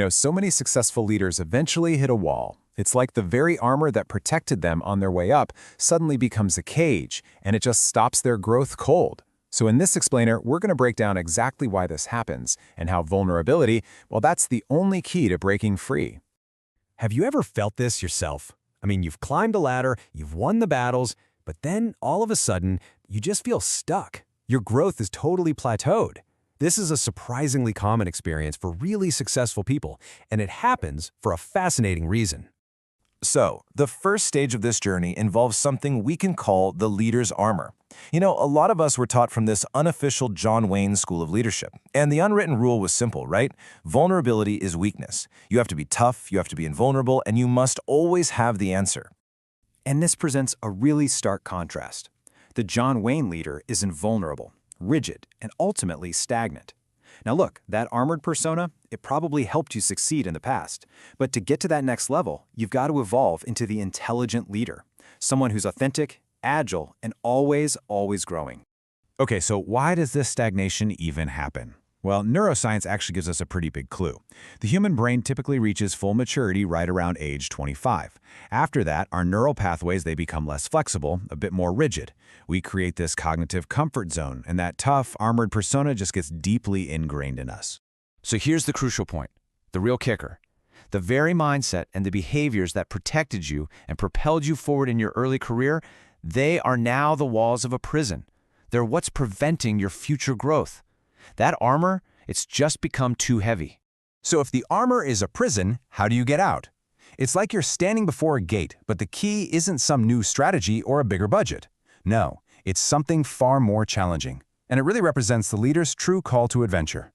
So many successful leaders eventually hit a wall. It's like the very armor that protected them on their way up suddenly becomes a cage, and it just stops their growth cold. So in this explainer, we're going to break down exactly why this happens and how vulnerability, well, that's the only key to breaking free. Have you ever felt this yourself? I mean, you've climbed a ladder, you've won the battles, but then all of a sudden, you just feel stuck. Your growth is totally plateaued. This is a surprisingly common experience for really successful people, and it happens for a fascinating reason. So, the first stage of this journey involves something we can call the leader's armor. A lot of us were taught from this unofficial John Wayne School of Leadership. And the unwritten rule was simple, right? Vulnerability is weakness. You have to be tough, you have to be invulnerable, and you must always have the answer. And this presents a really stark contrast. The John Wayne leader is invulnerable, rigid, and ultimately stagnant. Now look, that armored persona, it probably helped you succeed in the past. But to get to that next level, you've got to evolve into the intelligent leader, someone who's authentic, agile, and always growing. Okay, so why does this stagnation even happen? Well, neuroscience actually gives us a pretty big clue. The human brain typically reaches full maturity right around age 25. After that, our neural pathways, they become less flexible, a bit more rigid. We create this cognitive comfort zone, and that tough, armored persona just gets deeply ingrained in us. So here's the crucial point, the real kicker. The very mindset and the behaviors that protected you and propelled you forward in your early career, they are now the walls of a prison. They're what's preventing your future growth. That armor, it's just become too heavy. So if the armor is a prison, how do you get out? It's like you're standing before a gate, but the key isn't some new strategy or a bigger budget. No, it's something far more challenging. And it really represents the leader's true call to adventure.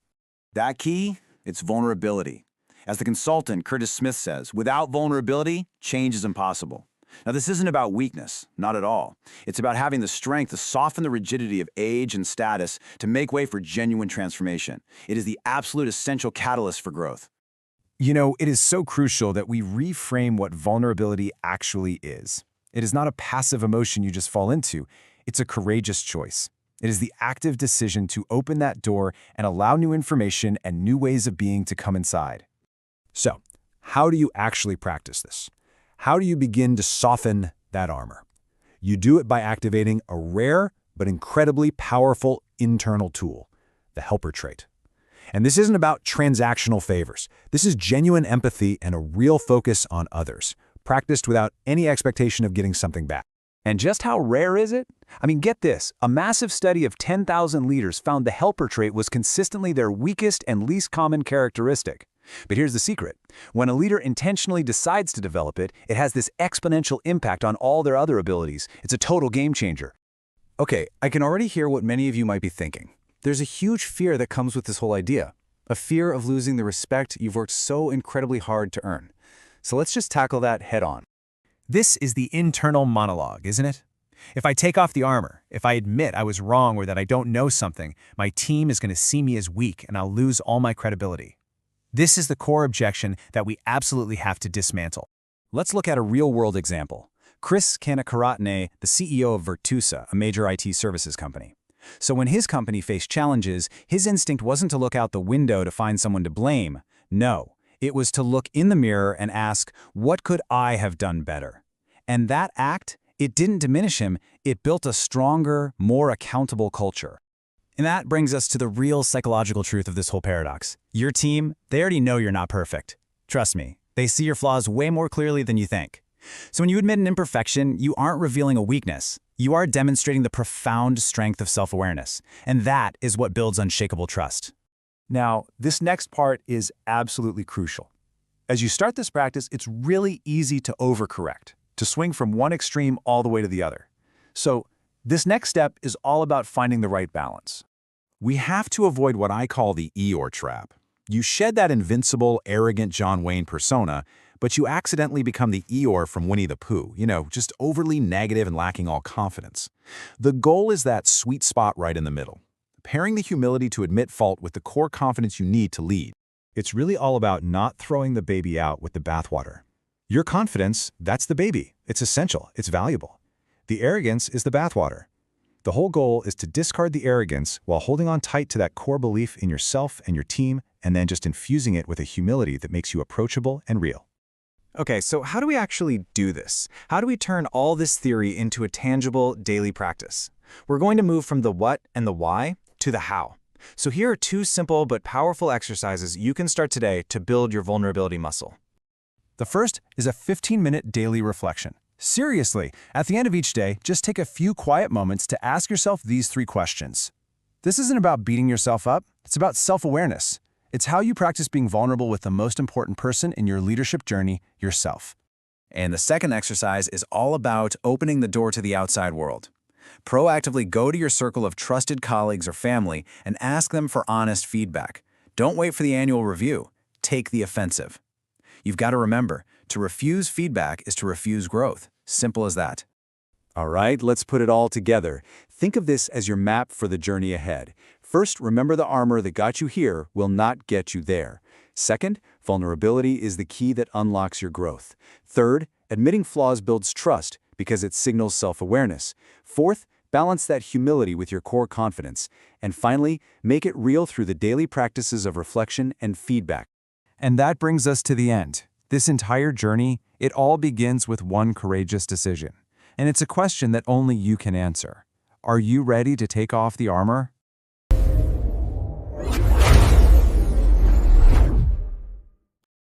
That key, it's vulnerability. As the consultant Curtis Smith says, without vulnerability, change is impossible. Now, this isn't about weakness, not at all. It's about having the strength to soften the rigidity of age and status to make way for genuine transformation. It is the absolute essential catalyst for growth. It is so crucial that we reframe what vulnerability actually is. It is not a passive emotion you just fall into. It's a courageous choice. It is the active decision to open that door and allow new information and new ways of being to come inside. So, how do you actually practice this? How do you begin to soften that armor? You do it by activating a rare but incredibly powerful internal tool, the helper trait. And this isn't about transactional favors. This is genuine empathy and a real focus on others, practiced without any expectation of getting something back. And just how rare is it? I mean, get this. A massive study of 10,000 leaders found the helper trait was consistently their weakest and least common characteristic. But here's the secret. When a leader intentionally decides to develop it, it has this exponential impact on all their other abilities. It's a total game changer. Okay, I can already hear what many of you might be thinking. There's a huge fear that comes with this whole idea. A fear of losing the respect you've worked so incredibly hard to earn. So let's just tackle that head on. This is the internal monologue, isn't it? If I take off the armor, if I admit I was wrong or that I don't know something, my team is going to see me as weak and I'll lose all my credibility. This is the core objection that we absolutely have to dismantle. Let's look at a real-world example. Chris Kanakaratne, the CEO of Virtusa, a major IT services company. So when his company faced challenges, his instinct wasn't to look out the window to find someone to blame. No, it was to look in the mirror and ask, what could I have done better? And that act, it didn't diminish him, it built a stronger, more accountable culture. And that brings us to the real psychological truth of this whole paradox. Your team, they already know you're not perfect. Trust me, they see your flaws way more clearly than you think. So when you admit an imperfection, you aren't revealing a weakness. You are demonstrating the profound strength of self-awareness. And that is what builds unshakable trust. Now, this next part is absolutely crucial. As you start this practice, it's really easy to overcorrect, to swing from one extreme all the way to the other. So, this next step is all about finding the right balance. We have to avoid what I call the Eeyore Trap. You shed that invincible, arrogant John Wayne persona, but you accidentally become the Eeyore from Winnie the Pooh, just overly negative and lacking all confidence. The goal is that sweet spot right in the middle, pairing the humility to admit fault with the core confidence you need to lead. It's really all about not throwing the baby out with the bathwater. Your confidence, that's the baby. It's essential. It's valuable. The arrogance is the bathwater. The whole goal is to discard the arrogance while holding on tight to that core belief in yourself and your team and then just infusing it with a humility that makes you approachable and real. Okay, so how do we actually do this? How do we turn all this theory into a tangible daily practice? We're going to move from the what and the why to the how. So here are 2 simple but powerful exercises you can start today to build your vulnerability muscle. The first is a 15-minute daily reflection. Seriously, at the end of each day, just take a few quiet moments to ask yourself these 3 questions. This isn't about beating yourself up, it's about self-awareness. It's how you practice being vulnerable with the most important person in your leadership journey, yourself. And the second exercise is all about opening the door to the outside world. Proactively go to your circle of trusted colleagues or family and ask them for honest feedback. Don't wait for the annual review. Take the offensive. You've got to remember, to refuse feedback is to refuse growth. Simple as that. All right, let's put it all together. Think of this as your map for the journey ahead. First, remember the armor that got you here will not get you there. Second, vulnerability is the key that unlocks your growth. Third, admitting flaws builds trust because it signals self-awareness. Fourth, balance that humility with your core confidence. And finally, make it real through the daily practices of reflection and feedback. And that brings us to the end. This entire journey, it all begins with one courageous decision. And it's a question that only you can answer. Are you ready to take off the armor?